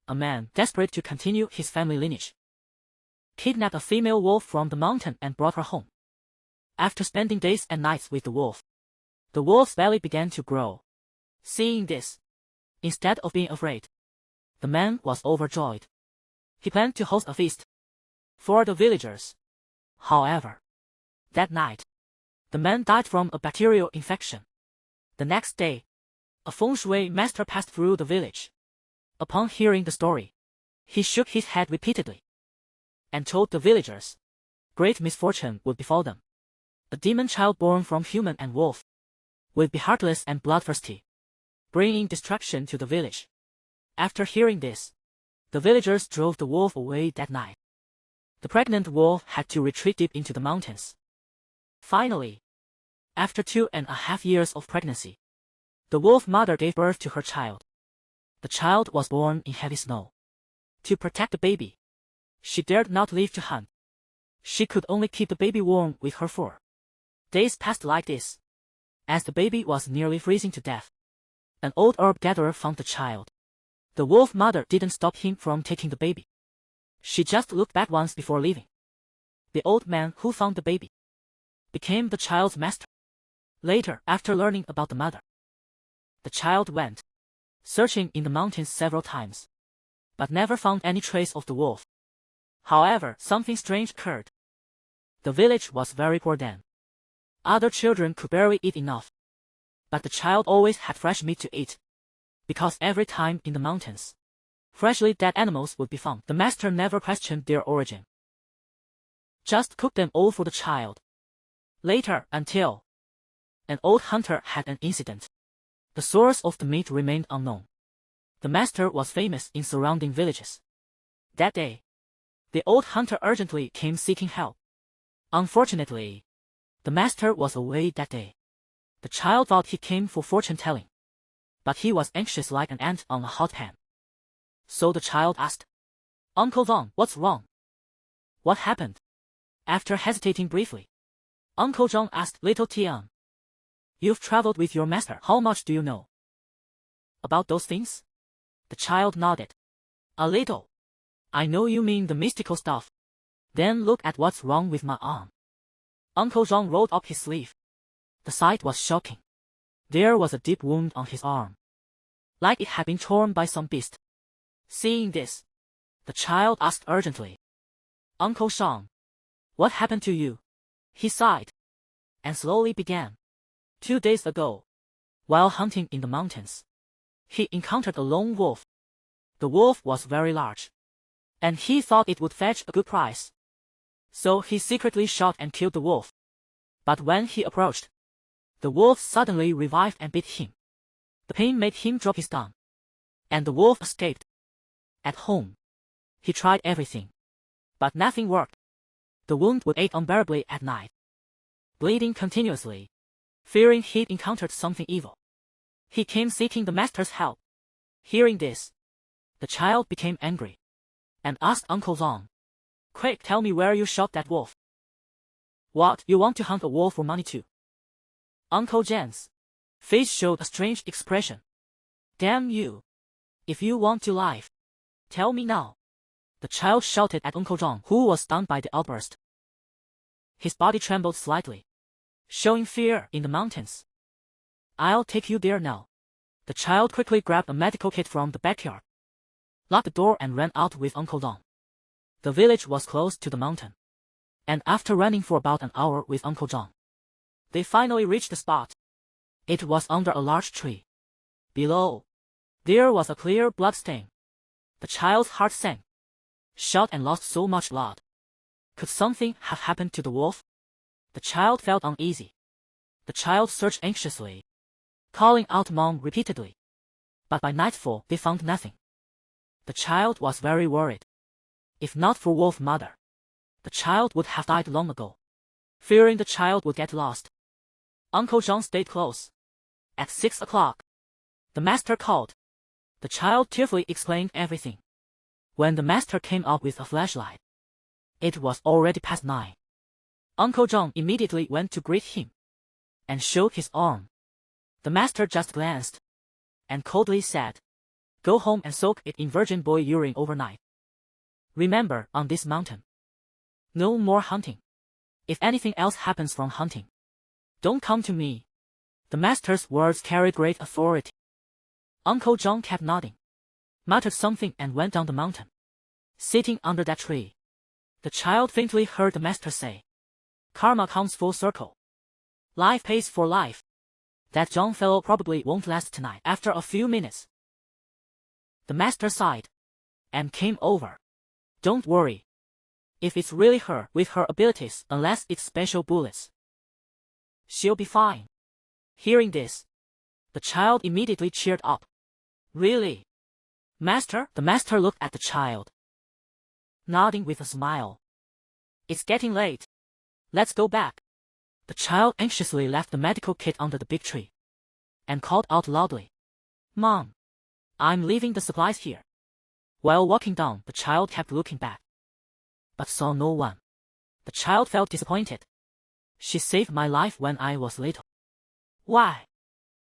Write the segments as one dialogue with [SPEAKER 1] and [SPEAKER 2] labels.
[SPEAKER 1] a man desperate to continue his family lineage, kidnapped a female wolf from the mountain and brought her home. After spending days and nights with the wolf's belly began to grow. Seeing this, instead of being afraid, the man was overjoyed. He planned to host a feast for the villagers. However, that night, the man died from a bacterial infection. The next day, a feng shui master passed through the village. Upon hearing the story, he shook his head repeatedly and told the villagers great misfortune would befall them. A demon child born from human and wolf would be heartless and bloodthirsty, bringing destruction to the village. After hearing this, the villagers drove the wolf away that night. The pregnant wolf had to retreat deep into the mountains. Finally, after 2.5 years of pregnancy, the wolf mother gave birth to her child. The child was born in heavy snow. To protect the baby, she dared not leave to hunt. She could only keep the baby warm with her fur. Days passed like this. As the baby was nearly freezing to death, an old herb gatherer found the child. The wolf mother didn't stop him from taking the baby. She just looked back once before leaving. The old man who found the baby became the child's master. Later, after learning about the mother, the child went searching in the mountains several times, but never found any trace of the wolf. However, something strange occurred. The village was very poor then. Other children could barely eat enough, but the child always had fresh meat to eat, because every time in the mountains, freshly dead animals would be found. The master never questioned their origin, just cooked them all for the child. Later, until an old hunter had an incident, the source of the meat remained unknown. The master was famous in surrounding villages. That day, the old hunter urgently came seeking help. Unfortunately, the master was away that day. The child thought he came for fortune-telling, but he was anxious like an ant on a hot pan. So the child asked, "Uncle Zhang, what's wrong? What happened?" After hesitating briefly, Uncle Zhang asked little Tian, "You've traveled with your master. How much do you know about those things?" The child nodded. "A little. I know you mean the mystical stuff. Then look at what's wrong with my arm." Uncle Zhang rolled up his sleeve. The sight was shocking. There was a deep wound on his arm, like it had been torn by some beast. Seeing this, the child asked urgently, "Uncle Shang, what happened to you?" He sighed and slowly began. 2 days ago, while hunting in the mountains, he encountered a lone wolf. The wolf was very large, and he thought it would fetch a good price. So he secretly shot and killed the wolf. But when he approached, the wolf suddenly revived and bit him. The pain made him drop his gun, and the wolf escaped. At home, he tried everything, but nothing worked. The wound would ache unbearably at night, bleeding continuously, fearing he'd encountered something evil. He came seeking the master's help. Hearing this, the child became angry and asked Uncle Zhang, "Quick, tell me where you shot that wolf." "What, you want to hunt a wolf for money too?" Uncle Zhang's face showed a strange expression. "Damn you! If you want to live, tell me now." The child shouted at Uncle Zhang, who was stunned by the outburst. His body trembled slightly, showing fear in the mountains. "I'll take you there now." The child quickly grabbed a medical kit from the backyard, locked the door and ran out with Uncle Zhang. The village was close to the mountain, and after running for about an hour with Uncle Zhang, they finally reached the spot. It was under a large tree. Below, there was a clear blood stain. The child's heart sank. Shot and lost so much blood. Could something have happened to the wolf? The child felt uneasy. The child searched anxiously, calling out "Mom" repeatedly. But by nightfall they found nothing. The child was very worried. If not for Wolf Mother, the child would have died long ago. Fearing the child would get lost, Uncle Zhang stayed close. At 6 o'clock, the master called. The child tearfully explained everything. When the master came up with a flashlight, it was already past 9. Uncle Zhang immediately went to greet him and showed his arm. The master just glanced and coldly said, Go home and soak it in virgin boy urine overnight. Remember, on this mountain, no more hunting. If anything else happens from hunting, don't come to me. The master's words carried great authority. Uncle John kept nodding, muttered something and went down the mountain. Sitting under that tree, the child faintly heard the master say, "Karma comes full circle. Life pays for life. That John fellow probably won't last tonight." After a few minutes, the master sighed and came over. "Don't worry. If it's really her with her abilities, unless it's special bullets, she'll be fine." Hearing this, the child immediately cheered up. "Really, Master?" The master looked at the child, nodding with a smile. "It's getting late. Let's go back." The child anxiously left the medical kit under the big tree and called out loudly, "Mom, I'm leaving the supplies here." While walking down, the child kept looking back, but saw no one. The child felt disappointed. She saved my life when I was little. Why?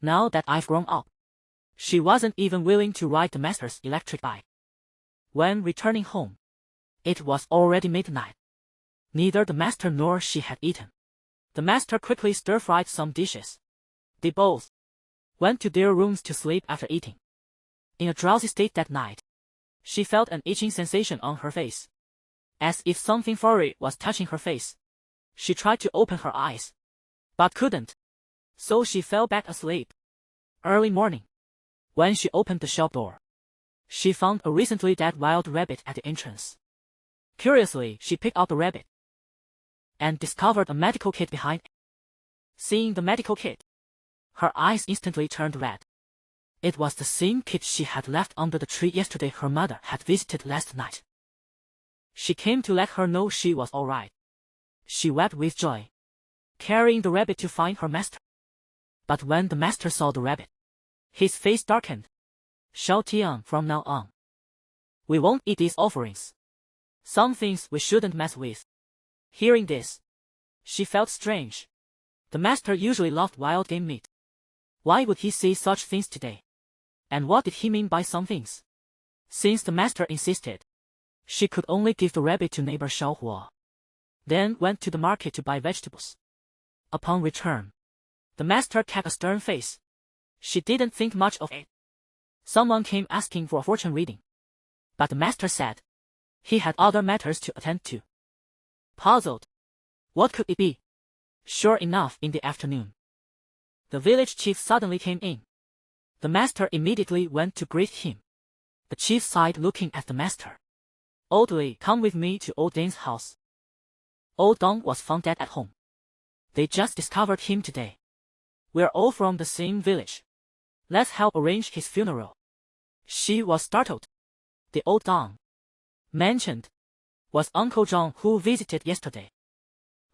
[SPEAKER 1] Now that I've grown up. She wasn't even willing to ride the master's electric bike. When returning home, it was already midnight. Neither the master nor she had eaten. The master quickly stir-fried some dishes. They both went to their rooms to sleep after eating. In a drowsy state that night, she felt an itching sensation on her face, as if something furry was touching her face. She tried to open her eyes, but couldn't, so she fell back asleep. Early morning, when she opened the shop door, she found a recently dead wild rabbit at the entrance. Curiously, she picked out the rabbit and discovered a medical kit behind it. Seeing the medical kit, her eyes instantly turned red. It was the same kit she had left under the tree yesterday her mother had visited last night. She came to let her know she was all right. She wept with joy, carrying the rabbit to find her master. But when the master saw the rabbit, his face darkened. "Xiao Tian, from now on, we won't eat these offerings. Some things we shouldn't mess with." Hearing this, she felt strange. The master usually loved wild game meat. Why would he say such things today? And what did he mean by some things? Since the master insisted, she could only give the rabbit to neighbor Xiaohua. Then went to the market to buy vegetables. Upon return, the master kept a stern face. She didn't think much of it. Someone came asking for a fortune reading, but the master said he had other matters to attend to. Puzzled, what could it be? Sure enough, in the afternoon, the village chief suddenly came in. The master immediately went to greet him. The chief sighed, looking at the master. "Old Li, come with me to Old Dang's house. Old Dong was found dead at home. They just discovered him today. We're all from the same village. Let's help arrange his funeral." She was startled. The old Dong mentioned was Uncle John, who visited yesterday.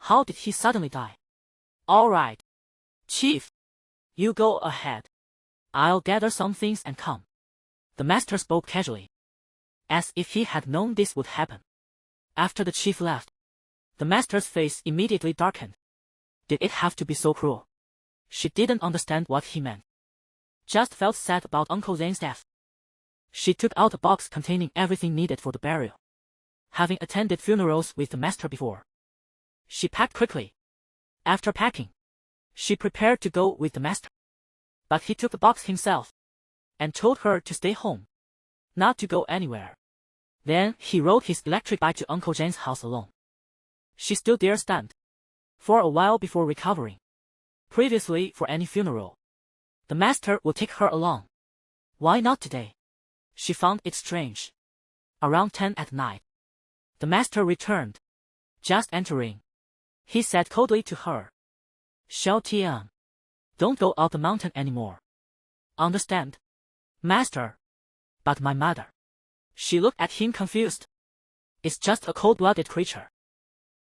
[SPEAKER 1] How did he suddenly die? "All right, Chief, you go ahead. I'll gather some things and come." The master spoke casually, as if he had known this would happen. After the chief left, the master's face immediately darkened. Did it have to be so cruel? She didn't understand what he meant. Just felt sad about Uncle Zhang's death. She took out a box containing everything needed for the burial. Having attended funerals with the master before, she packed quickly. After packing, she prepared to go with the master. But he took the box himself and told her to stay home, not to go anywhere. Then he rode his electric bike to Uncle Zhang's house alone. She stood there stunned for a while before recovering. Previously, for any funeral, the master would take her along. Why not today? She found it strange. Around 10 at night, the master returned. Just entering, he said coldly to her, "Xiao Tian, don't go up the mountain anymore. Understand, master?" "But my mother." She looked at him confused. "It's just a cold-blooded creature.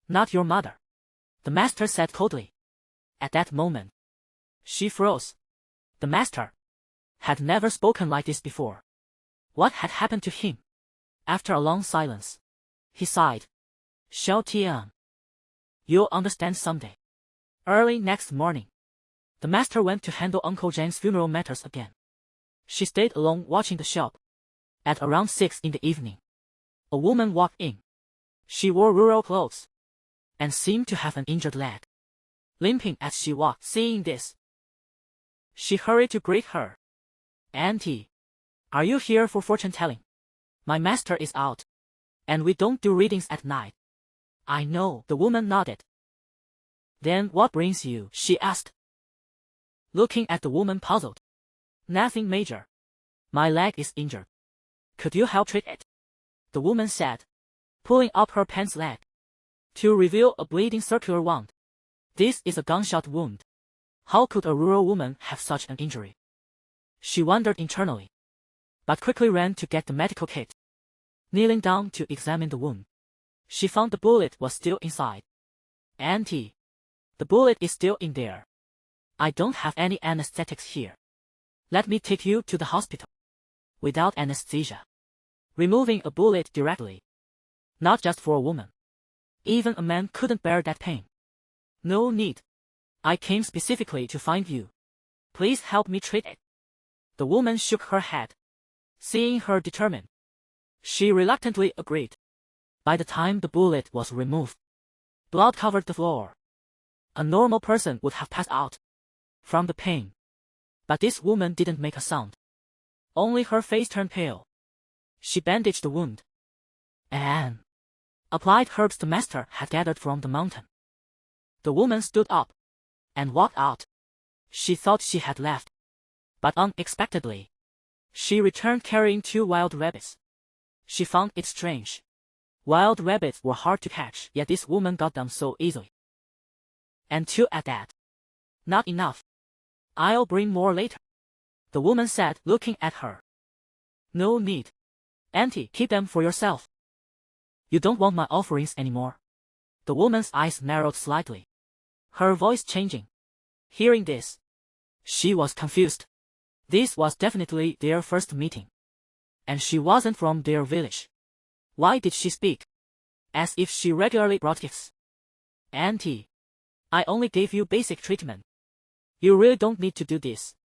[SPEAKER 1] Not your mother," the master said coldly. At that moment, she froze. The master had never spoken like this before. What had happened to him? After a long silence, he sighed. "Xiao Tian, you'll understand someday." Early next morning, the master went to handle Uncle Zhang's funeral matters again. She stayed alone watching the shop. At around 6 in the evening, a woman walked in. She wore rural clothes and seemed to have an injured leg, limping as she walked. Seeing this, she hurried to greet her. "Auntie, are you here for fortune-telling? My master is out, and we don't do readings at night." "I know," the woman nodded. "Then what brings you?" she asked, looking at the woman puzzled. "Nothing major. My leg is injured. Could you help treat it?" the woman said, pulling up her pants leg to reveal a bleeding circular wound. "This is a gunshot wound. How could a rural woman have such an injury?" she wondered internally, but quickly ran to get the medical kit. Kneeling down to examine the wound, she found the bullet was still inside. "Auntie, the bullet is still in there. I don't have any anesthetics here. Let me take you to the hospital." Without anesthesia, removing a bullet directly, not just for a woman, even a man couldn't bear that pain. "No need. I came specifically to find you. Please help me treat it." The woman shook her head. Seeing her determined, she reluctantly agreed. By the time the bullet was removed, blood covered the floor. A normal person would have passed out from the pain, but this woman didn't make a sound. Only her face turned pale. She bandaged the wound and applied herbs the master had gathered from the mountain. The woman stood up and walked out. She thought she had left, but unexpectedly, she returned carrying 2 wild rabbits. She found it strange. Wild rabbits were hard to catch, yet this woman got them so easily. "And 2 at that. Not enough. I'll bring more later," the woman said, looking at her. "No need. Auntie, keep them for yourself. You don't want my offerings anymore." The woman's eyes narrowed slightly, her voice changing. Hearing this, she was confused. This was definitely their first meeting, and she wasn't from their village. Why did she speak as if she regularly brought gifts? "Auntie, I only gave you basic treatment. You really don't need to do this,"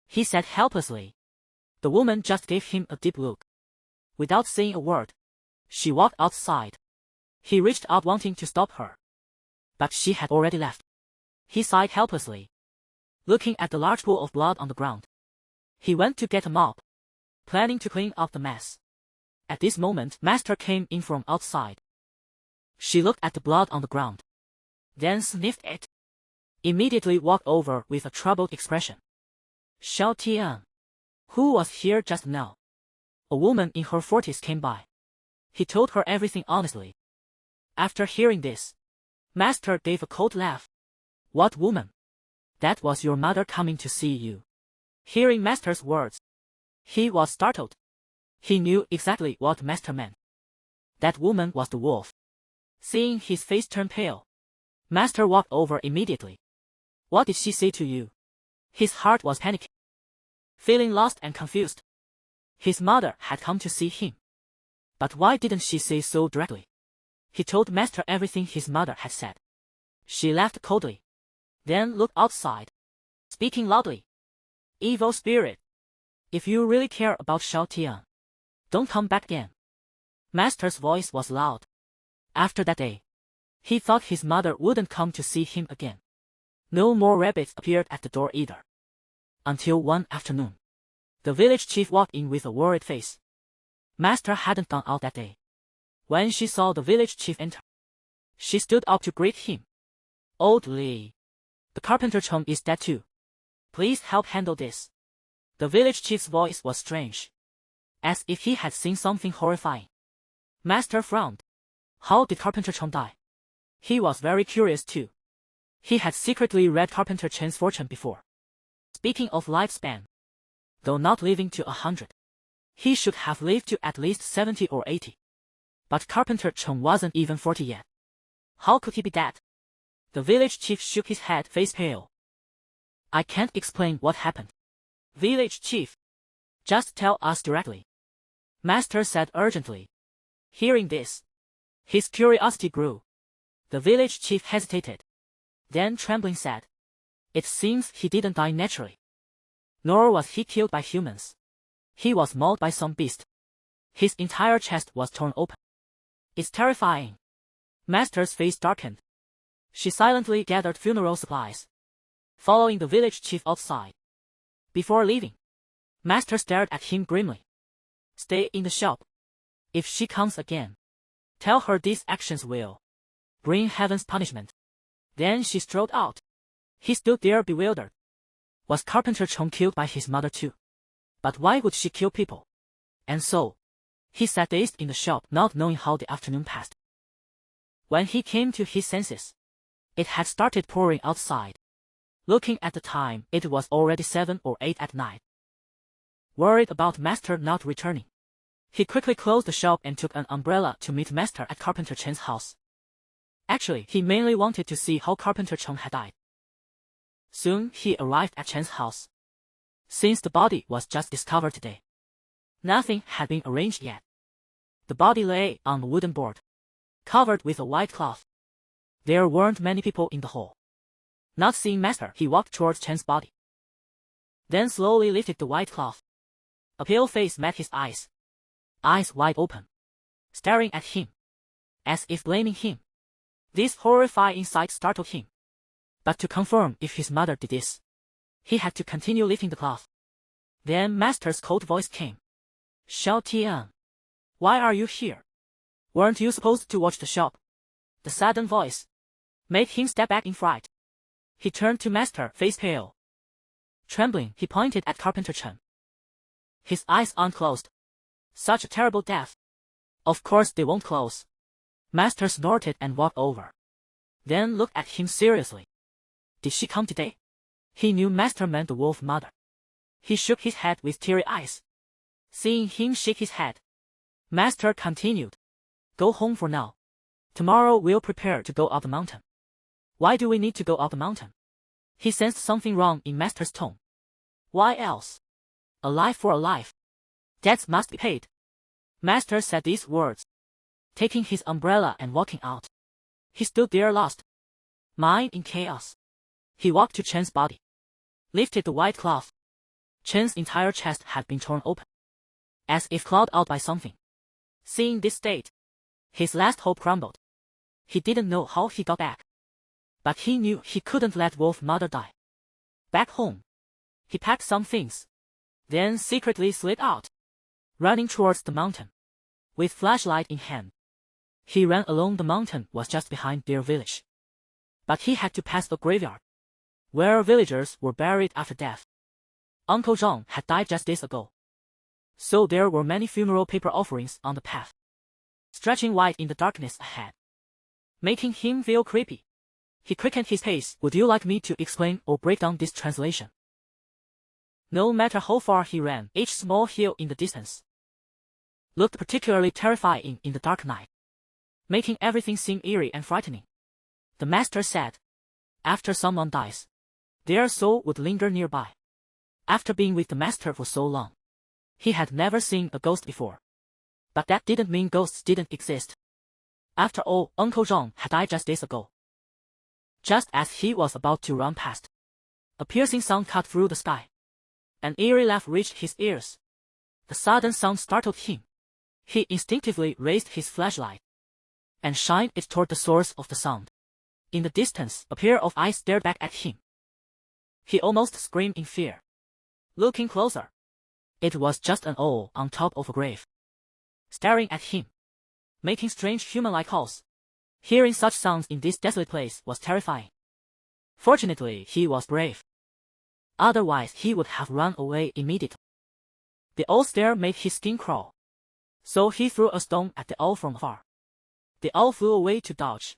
[SPEAKER 1] he said helplessly. The woman just gave him a deep look. Without saying a word, she walked outside. He reached out wanting to stop her, but she had already left. He sighed helplessly, looking at the large pool of blood on the ground. He went to get a mop, planning to clean up the mess. At this moment, Master came in from outside. She looked at the blood on the ground, then sniffed it. Immediately walked over with a troubled expression. "Xiao Tian, who was here just now?" A woman in her 40s came by. He told her everything honestly. After hearing this, Master gave a cold laugh. "What woman?" "That was your mother coming to see you." Hearing Master's words, he was startled. He knew exactly what Master meant. That woman was the wolf. Seeing his face turn pale, Master walked over immediately. "What did she say to you?" His heart was panicking, feeling lost and confused. His mother had come to see him, but why didn't she say so directly? He told Master everything his mother had said. She laughed coldly, then looked outside, speaking loudly. "Evil spirit, if you really care about Xiao Tian, don't come back again." Master's voice was loud. After that day, he thought his mother wouldn't come to see him again. No more rabbits appeared at the door either. Until one afternoon, the village chief walked in with a worried face. Master hadn't gone out that day. When she saw the village chief enter, she stood up to greet him. "Old Li, the carpenter Cheng is dead too. Please help handle this." The village chief's voice was strange, as if he had seen something horrifying. Master frowned. How did Carpenter Cheng die? He was very curious too. He had secretly read Carpenter Chen's fortune before. Speaking of lifespan, though not living to 100, he should have lived to at least 70 or 80. But Carpenter Cheng wasn't even 40 yet. How could he be dead? The village chief shook his head, face pale. "I can't explain what happened." "Village chief, just tell us directly," Master said urgently. Hearing this, his curiosity grew. The village chief hesitated, then trembling said, "It seems he didn't die naturally. Nor was he killed by humans. He was mauled by some beast. His entire chest was torn open. It's terrifying. Master's face darkened. She silently gathered funeral supplies, following the village chief outside. Before leaving, Master stared at him grimly. Stay in the shop. If she comes again, tell her these actions will bring heaven's punishment. Then she strode out. He stood there bewildered. Was Carpenter Chong killed by his mother too? But why would she kill people? And so, he sat dazed in the shop, not knowing how the afternoon passed. When he came to his senses, it had started pouring outside. Looking at the time, it was already 7 or 8 at night. Worried about Master not returning, he quickly closed the shop and took an umbrella to meet Master at Carpenter Chen's house. Actually, he mainly wanted to see how Carpenter Chong had died. Soon he arrived at Chen's house. Since the body was just discovered today, nothing had been arranged yet. The body lay on a wooden board, covered with a white cloth. There weren't many people in the hall. Not seeing Master, he walked towards Chen's body. Then slowly lifted the white cloth. A pale face met his eyes. Eyes wide open, staring at him, as if blaming him. This horrifying sight startled him. But to confirm if his mother did this, he had to continue lifting the cloth. Then Master's cold voice came. Xiao Tian, why are you here? Weren't you supposed to watch the shop? The sudden voice made him step back in fright. He turned to Master, face pale. Trembling, he pointed at Carpenter Chen. His eyes unclosed. Such a terrible death. Of course they won't close. Master snorted and walked over. Then looked at him seriously. Did she come today? He knew Master meant the wolf mother. He shook his head with teary eyes. Seeing him shake his head, Master continued. Go home for now. Tomorrow we'll prepare to go up the mountain. Why do we need to go up the mountain? He sensed something wrong in Master's tone. Why else? A life for a life. Debts must be paid. Master said these words, taking his umbrella and walking out. He stood there lost, mind in chaos. He walked to Chen's body, lifted the white cloth. Chen's entire chest had been torn open, as if clawed out by something. Seeing this state, his last hope crumbled. He didn't know how he got back, but he knew he couldn't let Wolf Mother die. Back home, he packed some things, then secretly slid out, running towards the mountain, with flashlight in hand. He ran along the mountain was just behind their village. But he had to pass a graveyard, where villagers were buried after death. Uncle Zhang had died just days ago, so there were many funeral paper offerings on the path, stretching wide in the darkness ahead, making him feel creepy. He quickened his pace. Would you like me to explain or break down this translation? No matter how far he ran, each small hill in the distance looked particularly terrifying in the dark night, making everything seem eerie and frightening. The Master said, after someone dies, their soul would linger nearby. After being with the Master for so long, he had never seen a ghost before. But that didn't mean ghosts didn't exist. After all, Uncle Zhang had died just days ago. Just as he was about to run past, a piercing sound cut through the sky. An eerie laugh reached his ears. The sudden sound startled him. He instinctively raised his flashlight and shined it toward the source of the sound. In the distance, a pair of eyes stared back at him. He almost screamed in fear. Looking closer, it was just an owl on top of a grave, staring at him, making strange human-like calls. Hearing such sounds in this desolate place was terrifying. Fortunately, he was brave. Otherwise, he would have run away immediately. The owl's stare made his skin crawl, so he threw a stone at the owl from afar. The owl flew away to dodge.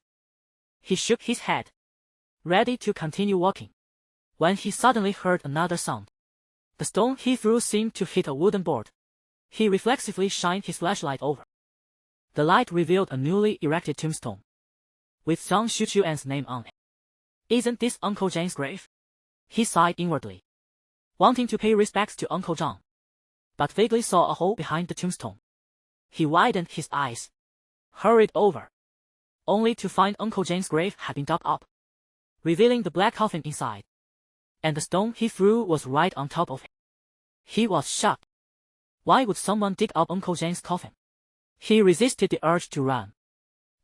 [SPEAKER 1] He shook his head, ready to continue walking, when he suddenly heard another sound. The stone he threw seemed to hit a wooden board. He reflexively shined his flashlight over. The light revealed a newly erected tombstone, with Zhang Xuquan's name on it. Isn't this Uncle Zhang's grave? He sighed inwardly, wanting to pay respects to Uncle Zhang, but vaguely saw a hole behind the tombstone. He widened his eyes, hurried over, only to find Uncle Zhang's grave had been dug up, revealing the black coffin inside, and the stone he threw was right on top of it. He was shocked. Why would someone dig up Uncle Jane's coffin? He resisted the urge to run.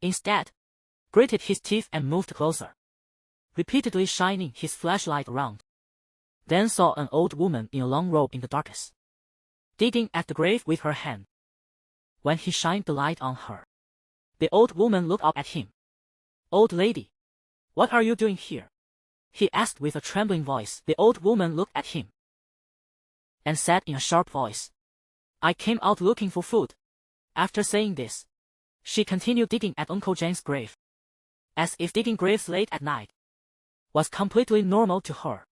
[SPEAKER 1] Instead, gritted his teeth and moved closer, repeatedly shining his flashlight around. Then saw an old woman in a long robe in the darkness, digging at the grave with her hand. When he shined the light on her, the old woman looked up at him. "Old lady, what are you doing here?" he asked with a trembling voice. The old woman looked at him and said in a sharp voice, "I came out looking for food." After saying this, she continued digging at Uncle Jane's grave, as if digging graves late at night was completely normal to her.